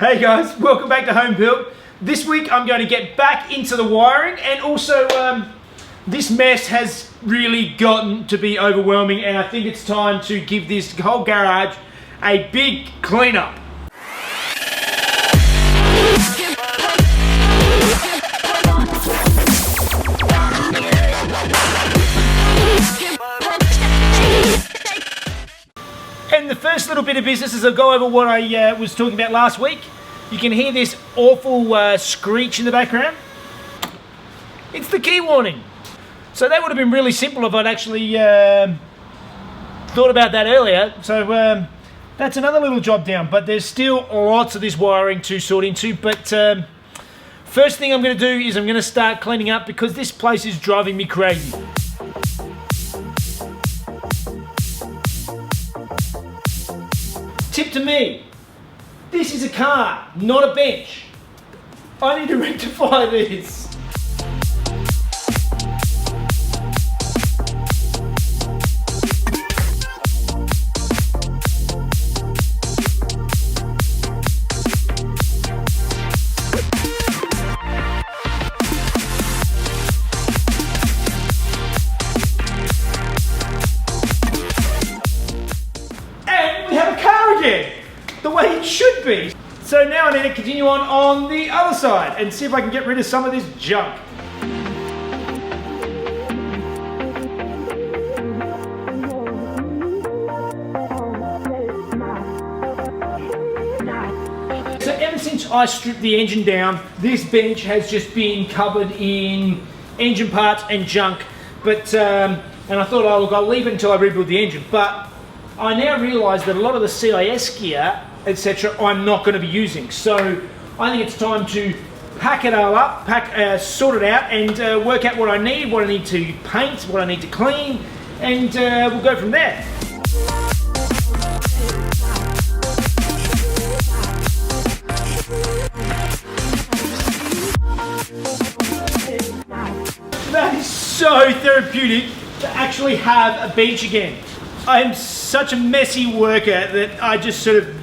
Hey guys, welcome back to Home Built. This week I'm going to get back into the wiring, and also this mess has really gotten to be overwhelming, and I think it's time to give this whole garage a big cleanup. And the first little bit of business is I'll go over what I was talking about last week. You can hear this awful screech in the background. It's the key warning. So that would have been really simple if I'd actually thought about that earlier. So that's another little job down, but there's still lots of this wiring to sort into. But first thing I'm going to do is I'm going to start cleaning up because this place is driving me crazy. Tip to me, this is a car, not a bench. I need to rectify this. The way it should be. So now I need to continue on the other side and see if I can get rid of some of this junk. So ever since I stripped the engine down, this bench has just been covered in engine parts and junk. But and I thought, oh look, I'll leave it until I rebuild the engine. But I now realise that a lot of the CIS gear, etc., I'm not going to be using. So I think it's time to pack it all up, sort it out, and work out what I need to paint, what I need to clean, and we'll go from there. That is so therapeutic to actually have a bench again. I'm such a messy worker that I just sort of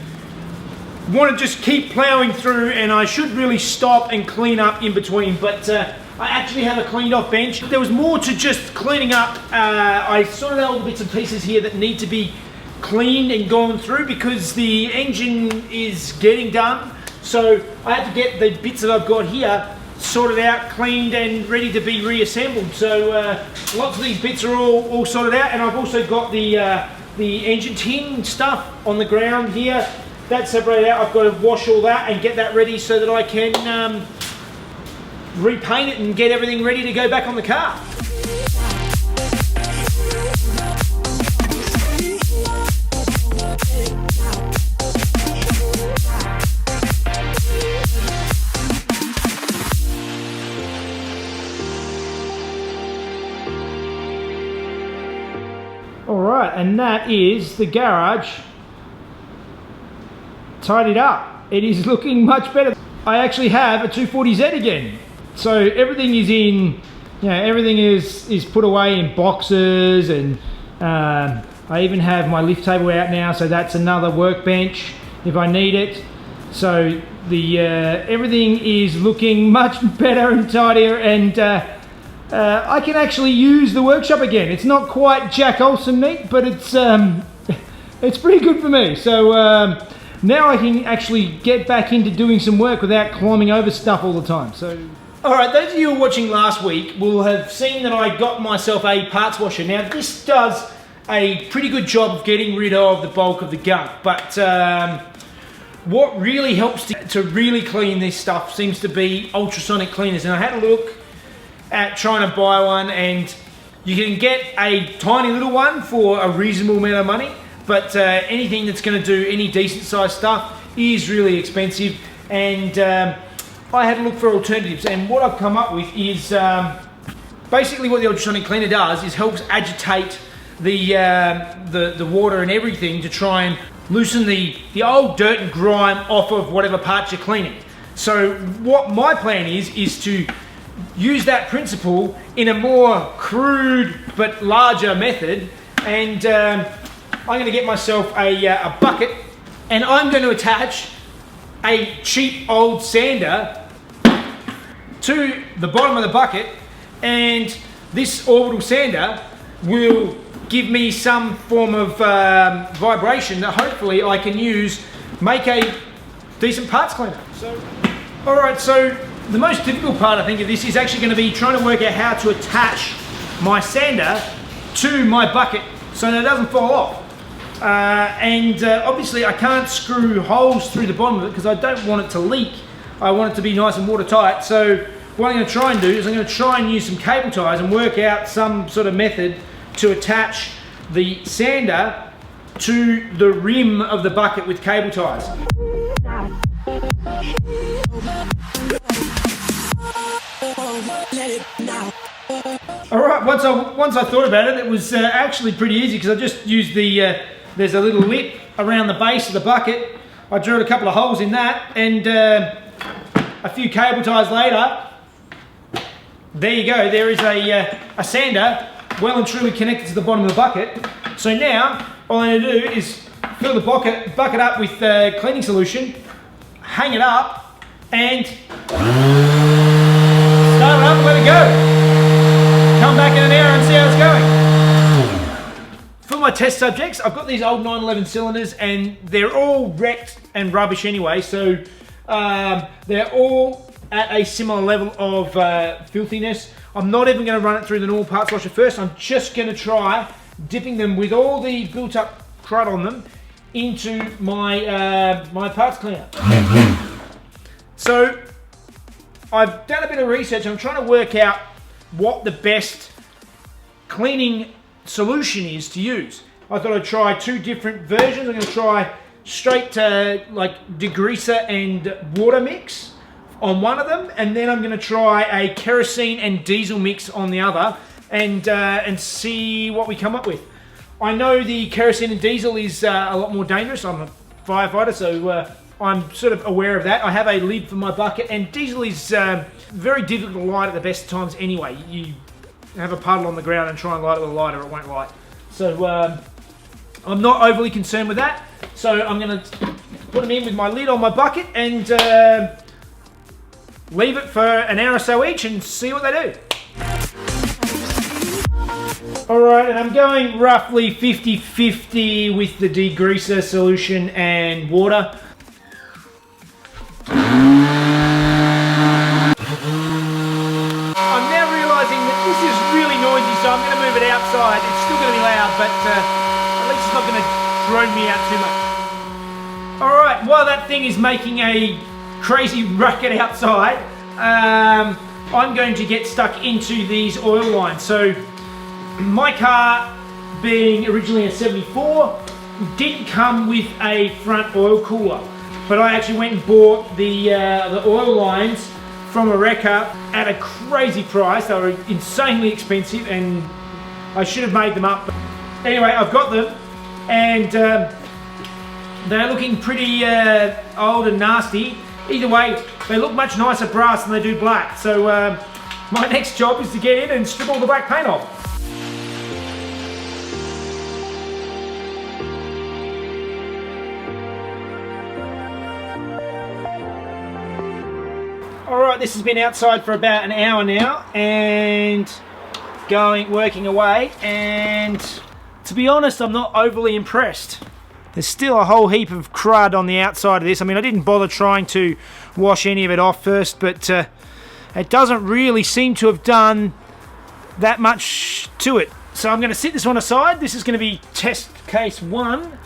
want to just keep plowing through, and I should really stop and clean up in between, but I actually have a cleaned off bench. There was more to just cleaning up. I sorted out all the bits and pieces here that need to be cleaned and gone through because the engine is getting done. So I had to get the bits that I've got here sorted out, cleaned, and ready to be reassembled. So lots of these bits are all sorted out, and I've also got the engine tin stuff on the ground here. That's separated out. I've got to wash all that and get that ready so that I can repaint it and get everything ready to go back on the car. Alright, and that is the garage tidied up. It is looking much better. I actually have a 240Z again. So everything is in, everything is put away in boxes, and I even have my lift table out now, so that's another workbench if I need it. So the everything is looking much better and tidier, and I can actually use the workshop again. It's not quite Jack Olsen neat, but it's pretty good for me. So now I can actually get back into doing some work without climbing over stuff all the time. So, all right, those of you who were watching last week will have seen that I got myself a parts washer. Now this does a pretty good job of getting rid of the bulk of the gunk, but what really helps to really clean this stuff seems to be ultrasonic cleaners. And I had a look at trying to buy one, and you can get a tiny little one for a reasonable amount of money, but anything that's going to do any decent sized stuff is really expensive. And I had to look for alternatives, and what I've come up with is basically what the ultrasonic cleaner does is helps agitate the water and everything to try and loosen the old dirt and grime off of whatever parts you're cleaning. So what my plan is to use that principle in a more crude but larger method, and I'm going to get myself a bucket, and I'm going to attach a cheap old sander to the bottom of the bucket, and this orbital sander will give me some form of vibration that hopefully I can use, make a decent parts cleaner. So, alright, so the most difficult part I think of this is actually going to be trying to work out how to attach my sander to my bucket so that it doesn't fall off. Obviously I can't screw holes through the bottom of it because I don't want it to leak. I want it to be nice and watertight. So what I'm going to try and do is I'm going to try and use some cable ties and work out some sort of method to attach the sander to the rim of the bucket with cable ties. Alright, once I thought about it, it was actually pretty easy because I just used the, there's a little lip around the base of the bucket. I drilled a couple of holes in that, and a few cable ties later, there you go, there is a sander well and truly connected to the bottom of the bucket. So now, all I'm going to do is fill the bucket up with cleaning solution, hang it up, and start it up and let it go. Come back in an hour and see how it's going. For my test subjects, I've got these old 911 cylinders and they're all wrecked and rubbish anyway, so they're all at a similar level of filthiness. I'm not even going to run it through the normal parts washer first. I'm just going to try dipping them with all the built up crud on them into my my parts cleaner. So I've done a bit of research. I'm trying to work out what the best cleaning solution is to use. I thought I'd try two different versions. I'm going to try straight to like degreaser and water mix on one of them, and then I'm going to try a kerosene and diesel mix on the other, and see what we come up with. I know the kerosene and diesel is a lot more dangerous. I'm a firefighter, so I'm sort of aware of that. I have a lid for my bucket, and diesel is very difficult to light at the best times anyway. You have a puddle on the ground and try and light it with a lighter, it won't light. So I'm not overly concerned with that. So I'm going to put them in with my lid on my bucket and leave it for an hour or so each and see what they do. Alright, and I'm going roughly 50-50 with the degreaser solution and water. I'm now realising that this is really noisy, so I'm going to move it outside. It's still going to be loud, but at least it's not going to drone me out too much. Alright, while that thing is making a crazy racket outside, I'm going to get stuck into these oil lines. So my car, being originally a 74, didn't come with a front oil cooler, but I actually went and bought the oil lines from a wrecker at a crazy price. They were insanely expensive and I should have made them up. But anyway, I've got them, and they're looking pretty old and nasty. Either way, they look much nicer brass than they do black. So my next job is to get in and strip all the black paint off. Alright, this has been outside for about an hour now and working away, and to be honest, I'm not overly impressed. There's still a whole heap of crud on the outside of this. I mean, I didn't bother trying to wash any of it off first, but it doesn't really seem to have done that much to it. So I'm going to sit this one aside. This is going to be test case 1.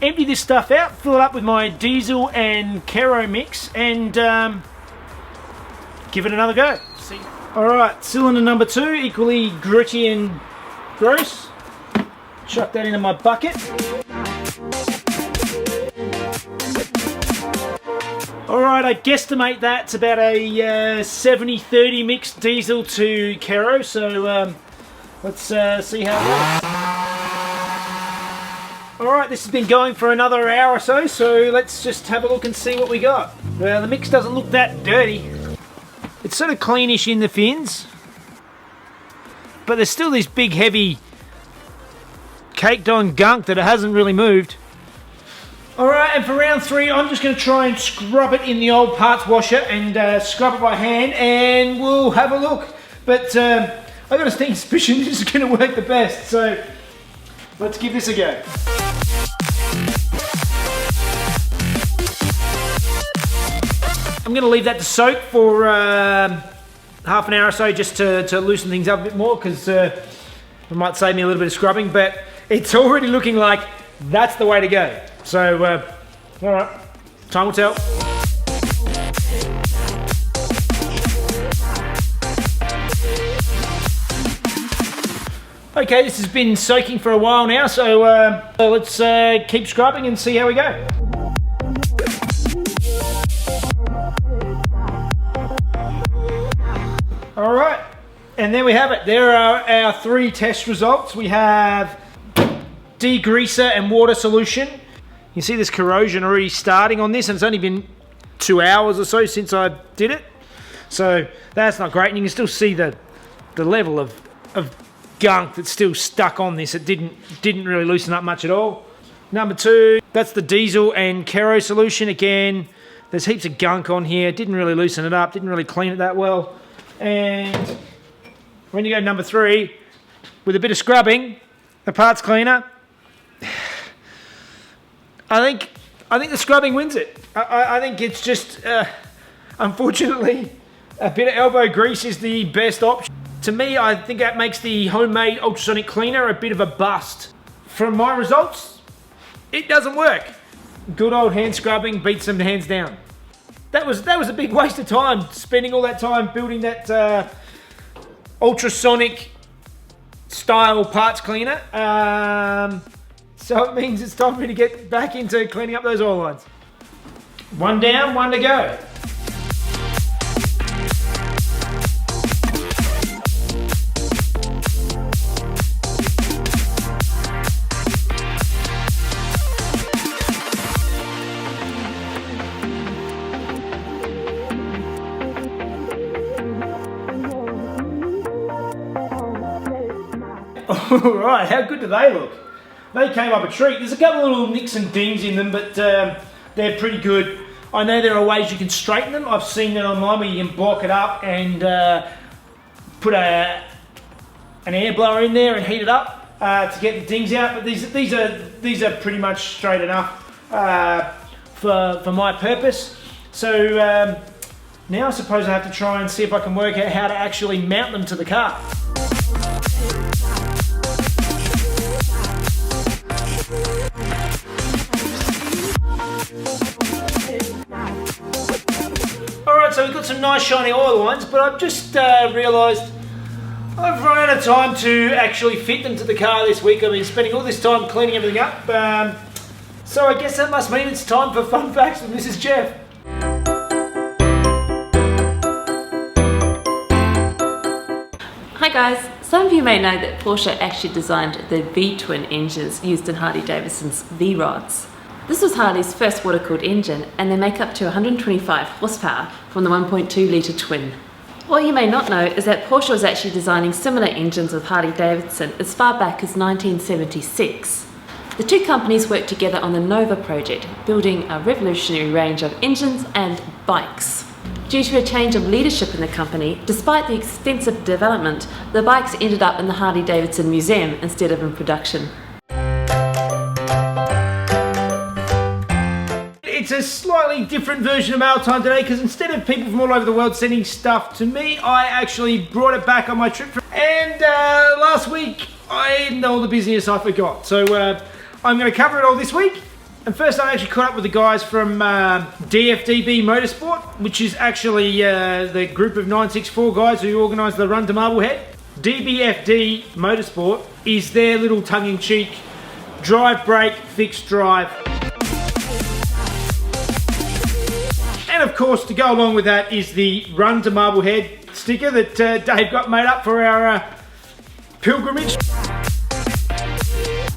Empty this stuff out, fill it up with my diesel and Kero mix, and give it another go. See. Alright, cylinder number 2, equally gritty and gross. Chuck that into my bucket. Alright, I guesstimate that's about a 70-30 mixed diesel to Kero, so let's see how it works. Alright, this has been going for another hour or so, so let's just have a look and see what we got. Well, the mix doesn't look that dirty. It's sort of cleanish in the fins, but there's still this big heavy caked on gunk that it hasn't really moved. Alright, and for round 3, I'm just going to try and scrub it in the old parts washer and scrub it by hand, and we'll have a look. But I've got a sneaking suspicion this is going to work the best, so let's give this a go. I'm going to leave that to soak for half an hour or so, just to loosen things up a bit more, because it might save me a little bit of scrubbing, but it's already looking like that's the way to go. So, alright, time will tell. Okay, this has been soaking for a while now, so let's keep scrubbing and see how we go. Alright, and there we have it. There are our 3 test results. We have degreaser and water solution. You see this corrosion already starting on this, and it's only been 2 hours or so since I did it. So that's not great, and you can still see the level of gunk that's still stuck on this. It didn't really loosen up much at all. Number 2, that's the diesel and Kero solution. Again, there's heaps of gunk on here. Didn't really loosen it up, didn't really clean it that well. And when you go number 3, with a bit of scrubbing, the parts cleaner, I think the scrubbing wins it. I think it's just, unfortunately, a bit of elbow grease is the best option. To me, I think that makes the homemade ultrasonic cleaner a bit of a bust. From my results, it doesn't work. Good old hand scrubbing beats them hands down. That was a big waste of time, spending all that time building that ultrasonic style parts cleaner. So it means it's time for me to get back into cleaning up those oil lines. 1 down, 1 to go. Alright, how good do they look? They came up a treat. There's a couple of little nicks and dings in them, but they're pretty good. I know there are ways you can straighten them. I've seen that online where you can block it up and put an air blower in there and heat it up to get the dings out. But these are pretty much straight enough for my purpose. So now I suppose I have to try and see if I can work out how to actually mount them to the car. Alright, so we've got some nice shiny oil lines, but I've just realised I've run out of time to actually fit them to the car this week. I've been spending all this time cleaning everything up, so I guess that must mean it's time for Fun Facts with Mrs. Jeff. Hi guys, some of you may know that Porsche actually designed the V-twin engines used in Harley-Davidson's V-Rods. This was Harley's first water-cooled engine, and they make up to 125 horsepower from the 1.2 litre twin. What you may not know is that Porsche was actually designing similar engines with Harley-Davidson as far back as 1976. The two companies worked together on the Nova project, building a revolutionary range of engines and bikes. Due to a change of leadership in the company, despite the extensive development, the bikes ended up in the Harley-Davidson Museum instead of in production. It's a slightly different version of Mail Time today, because instead of people from all over the world sending stuff to me, I actually brought it back on my trip. And last week, I had all the business I forgot. So I'm going to cover it all this week. And first I actually caught up with the guys from DFDB Motorsport, which is actually the group of 964 guys who organised the run to Marblehead. DBFD Motorsport is their little tongue-in-cheek drive, brake, fixed drive. And of course, to go along with that is the Run to Marblehead sticker that Dave got made up for our pilgrimage.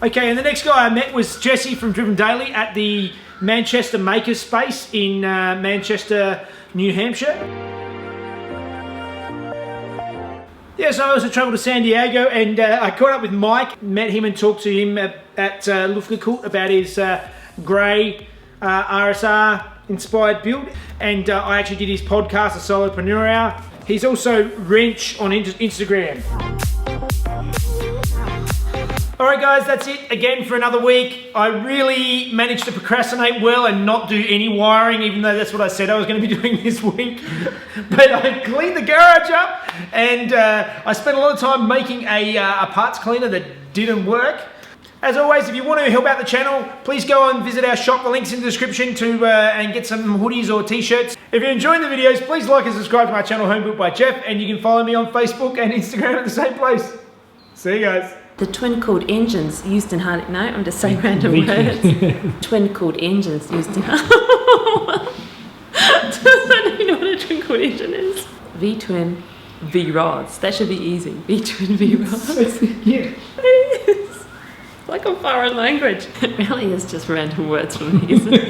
Okay, and the next guy I met was Jesse from Driven Daily at the Manchester Makerspace in Manchester, New Hampshire. Yeah, so I also travelled to San Diego, and I caught up with Mike, met him and talked to him at Luftgekühlt about his grey RSR inspired build, and I actually did his podcast, The Solopreneur Hour. He's also Wrench on Instagram. Alright guys, that's it again for another week. I really managed to procrastinate well and not do any wiring, even though that's what I said I was going to be doing this week. But I cleaned the garage up, and I spent a lot of time making a parts cleaner that didn't work. As always, if you want to help out the channel, please go and visit our shop. The link's in the description and get some hoodies or t-shirts. If you're enjoying the videos, please like and subscribe to my channel, Home Built by Jeff, and you can follow me on Facebook and Instagram at the same place. See you guys. The twin-cooled engines used in Harley... No, I'm just saying random words. Twin-cooled engines used in... I don't even know what a twin-cooled engine is. V-twin V-rods. That should be easy. V-twin V-rods. Yeah. It is. Like a foreign language. It really is just random words from me, isn't it?